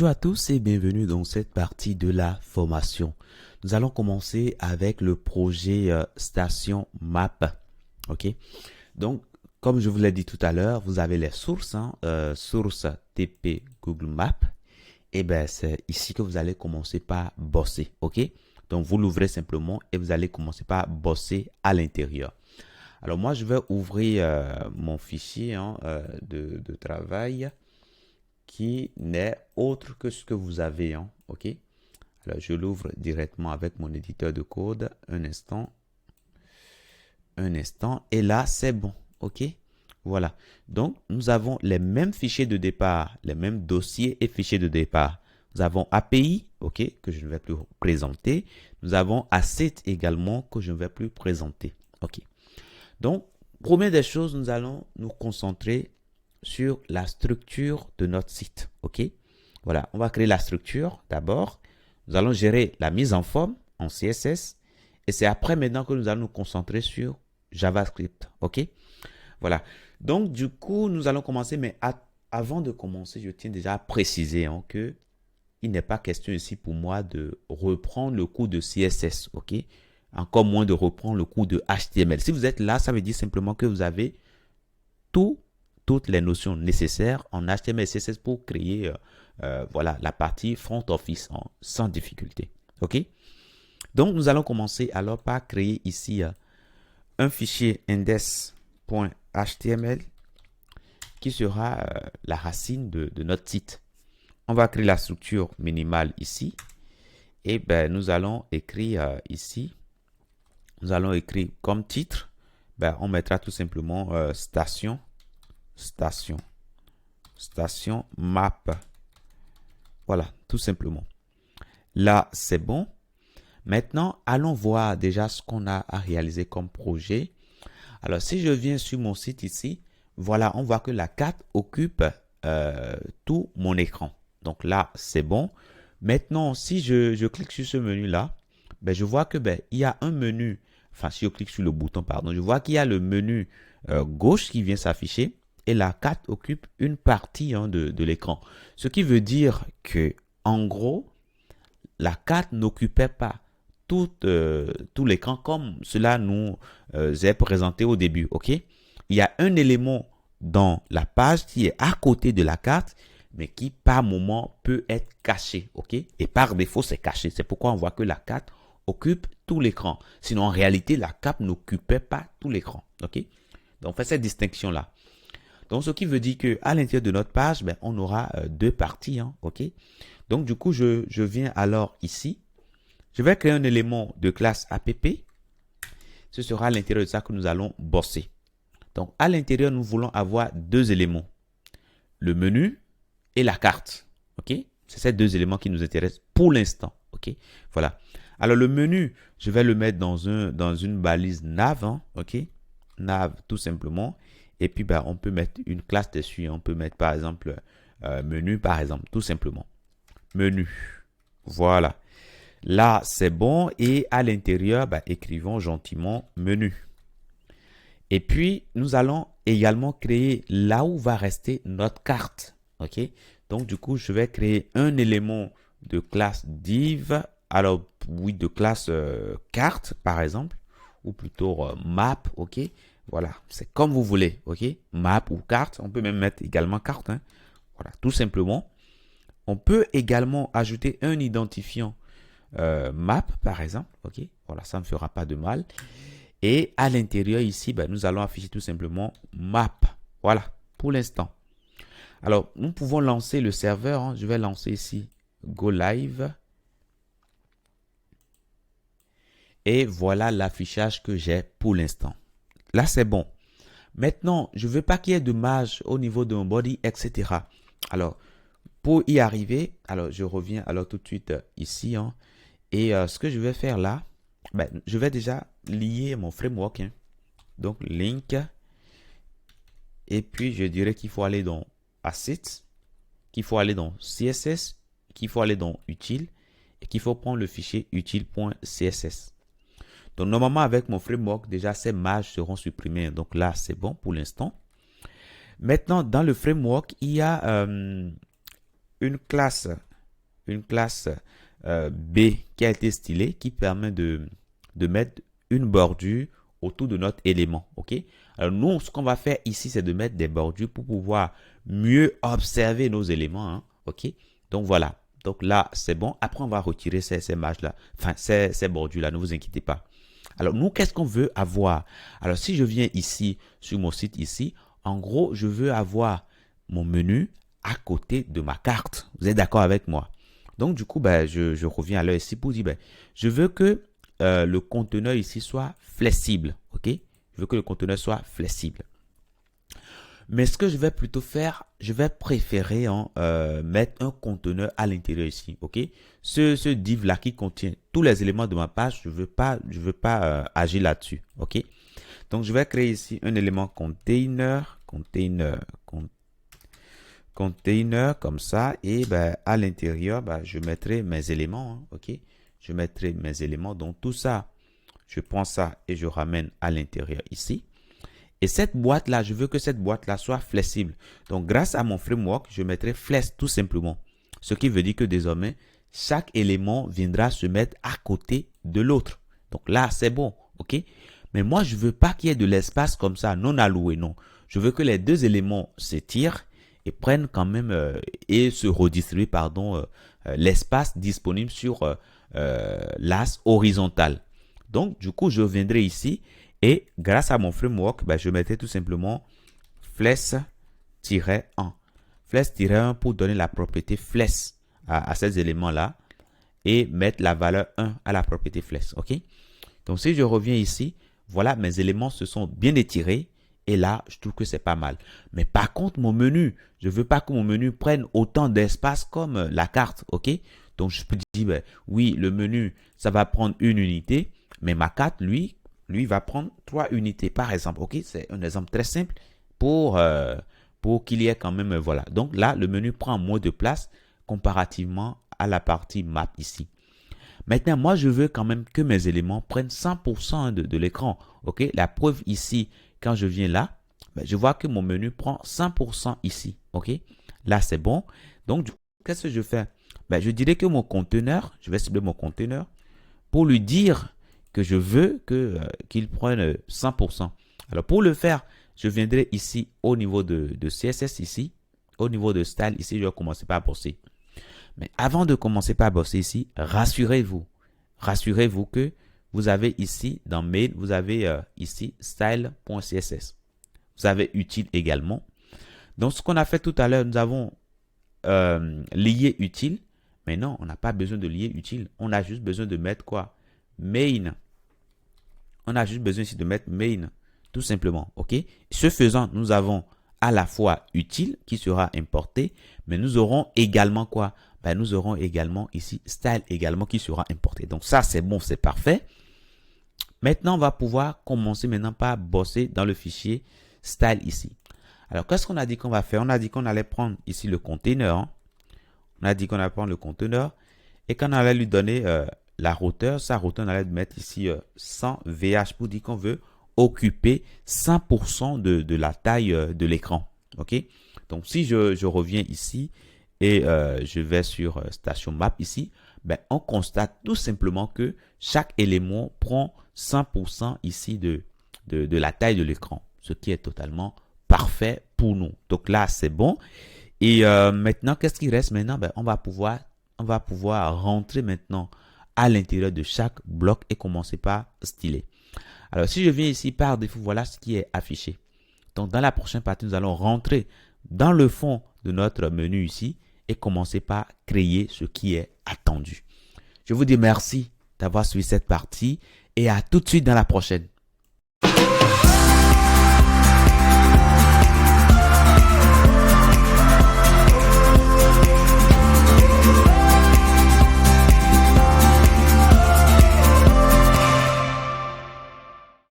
Bonjour à tous et bienvenue dans cette partie de la formation. Nous allons commencer avec le projet Station Map. Ok. Donc, comme je vous l'ai dit tout à l'heure, vous avez les sources, source TP Google Maps. Et ben, c'est ici que vous allez commencer par bosser. Ok. Donc, vous l'ouvrez simplement et vous allez commencer par bosser à l'intérieur. Alors, moi, je vais ouvrir mon fichier de travail qui n'est autre que ce que vous avez. OK? Alors, je l'ouvre directement avec mon éditeur de code. Un instant. Un instant. Et là, c'est bon. OK? Voilà. Donc, nous avons les mêmes fichiers de départ, les mêmes dossiers et fichiers de départ. Nous avons API, OK, que je ne vais plus présenter. Nous avons Asset également, que je ne vais plus présenter. OK. Donc, première des choses, nous allons nous concentrer sur la structure de notre site. OK? Voilà, on va créer la structure d'abord. Nous allons gérer la mise en forme en CSS. Et c'est après maintenant que nous allons nous concentrer sur JavaScript. OK? Voilà. Donc, du coup, nous allons commencer. Mais avant de commencer, je tiens déjà à préciser que il n'est pas question ici pour moi de reprendre le cours de CSS. OK? Encore moins de reprendre le cours de HTML. Si vous êtes là, ça veut dire simplement que vous avez toutes les notions nécessaires en HTML et CSS pour créer voilà, la partie front office sans difficulté. OK? Donc, nous allons commencer alors par créer ici un fichier index.html qui sera la racine de notre site. On va créer la structure minimale ici. Et ben, nous allons écrire ici. Nous allons écrire comme titre. Ben, on mettra tout simplement station map. Voilà, tout simplement. Là, c'est bon. Maintenant, allons voir déjà ce qu'on a à réaliser comme projet. Alors, si je viens sur mon site ici, voilà, on voit que la carte occupe tout mon écran. Donc là, c'est bon. Maintenant, si je clique sur ce menu-là, ben, je vois que il y a un menu. Enfin, si je clique sur le bouton, pardon, je vois qu'il y a le menu gauche qui vient s'afficher. Et la carte occupe une partie de l'écran. Ce qui veut dire que, en gros, la carte n'occupait pas tout l'écran comme cela nous est présenté au début. OK? Il y a un élément dans la page qui est à côté de la carte, mais qui par moment peut être caché. OK? Et par défaut, c'est caché. C'est pourquoi on voit que la carte occupe tout l'écran. Sinon, en réalité, la carte n'occupait pas tout l'écran. OK? Donc, on fait cette distinction-là. Donc, ce qui veut dire qu'à l'intérieur de notre page, on aura deux parties. OK? Donc, du coup, je viens alors ici. Je vais créer un élément de classe app. Ce sera à l'intérieur de ça que nous allons bosser. Donc, à l'intérieur, nous voulons avoir deux éléments. Le menu et la carte. OK? C'est ces deux éléments qui nous intéressent pour l'instant. OK? Voilà. Alors, le menu, je vais le mettre dans une balise nav. OK? Nav, tout simplement. Et puis, on peut mettre une classe dessus. On peut mettre, par exemple, menu, par exemple, tout simplement. Menu. Voilà. Là, c'est bon. Et à l'intérieur, écrivons gentiment menu. Et puis, nous allons également créer là où va rester notre carte. OK? Donc, du coup, je vais créer un élément de classe div. Alors, oui, de classe carte, par exemple. Ou plutôt map. OK? Voilà, c'est comme vous voulez, ok? Map ou carte, on peut même mettre également carte. Voilà, tout simplement. On peut également ajouter un identifiant map, par exemple, ok? Voilà, ça ne fera pas de mal. Et à l'intérieur ici, nous allons afficher tout simplement map. Voilà, pour l'instant. Alors, nous pouvons lancer le serveur. Je vais lancer ici Go Live. Et voilà l'affichage que j'ai pour l'instant. Là, c'est bon. Maintenant, je ne veux pas qu'il y ait de marge au niveau de mon body, etc. Alors, pour y arriver, alors je reviens alors tout de suite ici. Et ce que je vais faire là, je vais déjà lier mon framework. Donc, link. Et puis, je dirais qu'il faut aller dans Assets, qu'il faut aller dans CSS, qu'il faut aller dans Utile et qu'il faut prendre le fichier utile.css. Donc, normalement, avec mon framework, déjà, ces marges seront supprimées. Donc là, c'est bon pour l'instant. Maintenant, dans le framework, il y a une classe une classe B qui a été stylée, qui permet de mettre une bordure autour de notre élément. OK? Alors, nous, ce qu'on va faire ici, c'est de mettre des bordures pour pouvoir mieux observer nos éléments. Hein. OK? Donc, voilà. Donc là, c'est bon. Après, on va retirer ces marges-là. Enfin, ces bordures-là. Ne vous inquiétez pas. Alors, nous, qu'est-ce qu'on veut avoir? Alors, si je viens ici, sur mon site ici, en gros, je veux avoir mon menu à côté de ma carte. Vous êtes d'accord avec moi? Donc, du coup, ben, je reviens à l'heure ici pour dire, ben, je veux que le conteneur ici soit flexible. OK? Je veux que le conteneur soit flexible. Mais ce que je vais plutôt faire, je vais préférer mettre un conteneur à l'intérieur ici. OK? Ce div là qui contient tous les éléments de ma page, je veux pas agir là-dessus. OK? Donc, je vais créer ici un élément container comme ça. Et ben, à l'intérieur, ben, je mettrai mes éléments. Hein, OK? Je mettrai mes éléments. Donc, tout ça, je prends ça et je ramène à l'intérieur ici. Et cette boîte-là, je veux que cette boîte-là soit flexible. Donc, grâce à mon framework, je mettrai flex tout simplement. Ce qui veut dire que désormais, chaque élément viendra se mettre à côté de l'autre. Donc là, c'est bon. OK? Mais moi, je veux pas qu'il y ait de l'espace comme ça, non alloué, non. Je veux que les deux éléments s'étirent et prennent quand même et se redistribuent, l'espace disponible sur l'axe horizontal. Donc, du coup, je viendrai ici et grâce à mon framework, ben, je mettrai tout simplement flex-1. Flex-1 pour donner la propriété flex à ces éléments-là et mettre la valeur 1 à la propriété flex. OK? Donc, si je reviens ici, voilà, mes éléments se sont bien étirés. Et là, je trouve que c'est pas mal. Mais par contre, mon menu, je veux pas que mon menu prenne autant d'espace comme la carte. OK? Donc, je peux dire, ben, oui, le menu, ça va prendre une unité. Mais ma carte, lui va prendre 3 unités, par exemple. OK? C'est un exemple très simple pour qu'il y ait quand même, voilà. Donc là, le menu prend moins de place comparativement à la partie map ici. Maintenant, moi, je veux quand même que mes éléments prennent 100% de l'écran. OK? La preuve ici, quand je viens là, ben, je vois que mon menu prend 100% ici. OK? Là, c'est bon. Donc, qu'est-ce que je fais? Ben, je dirais que mon conteneur, je vais cibler mon conteneur pour lui dire que je veux qu'il prenne 100%. Alors, pour le faire, je viendrai ici au niveau de CSS ici. Au niveau de style ici, je vais commencer par bosser. Mais avant de commencer par bosser ici, rassurez-vous. Rassurez-vous que vous avez ici, dans Mail, vous avez ici style.css. Vous avez utile également. Donc, ce qu'on a fait tout à l'heure, nous avons lié utile. Mais non, on n'a pas besoin de lier utile. On a juste besoin de mettre quoi? Main. On a juste besoin ici de mettre main. Tout simplement. OK? Ce faisant, nous avons à la fois utile qui sera importé. Mais nous aurons également quoi? Ben, nous aurons également ici style également qui sera importé. Donc ça, c'est bon, c'est parfait. Maintenant, on va pouvoir commencer maintenant par bosser dans le fichier style ici. Alors, qu'est-ce qu'on a dit qu'on va faire? On a dit qu'on allait prendre ici le container. Hein. On a dit qu'on allait prendre le conteneur et qu'on allait lui donner la hauteur. Sa hauteur, on allait mettre ici 100 VH pour dire qu'on veut occuper 100% de la taille de l'écran. OK? Donc, si je reviens ici et je vais sur station map ici, ben, on constate tout simplement que chaque élément prend 100% ici de la taille de l'écran, ce qui est totalement parfait pour nous. Donc là, c'est bon. Et maintenant, qu'est-ce qui reste maintenant? Ben, on va pouvoir rentrer maintenant à l'intérieur de chaque bloc et commencer par styler. Alors, si je viens ici par défaut, voilà ce qui est affiché. Donc, dans la prochaine partie, nous allons rentrer dans le fond de notre menu ici et commencer par créer ce qui est attendu. Je vous dis merci d'avoir suivi cette partie et à tout de suite dans la prochaine.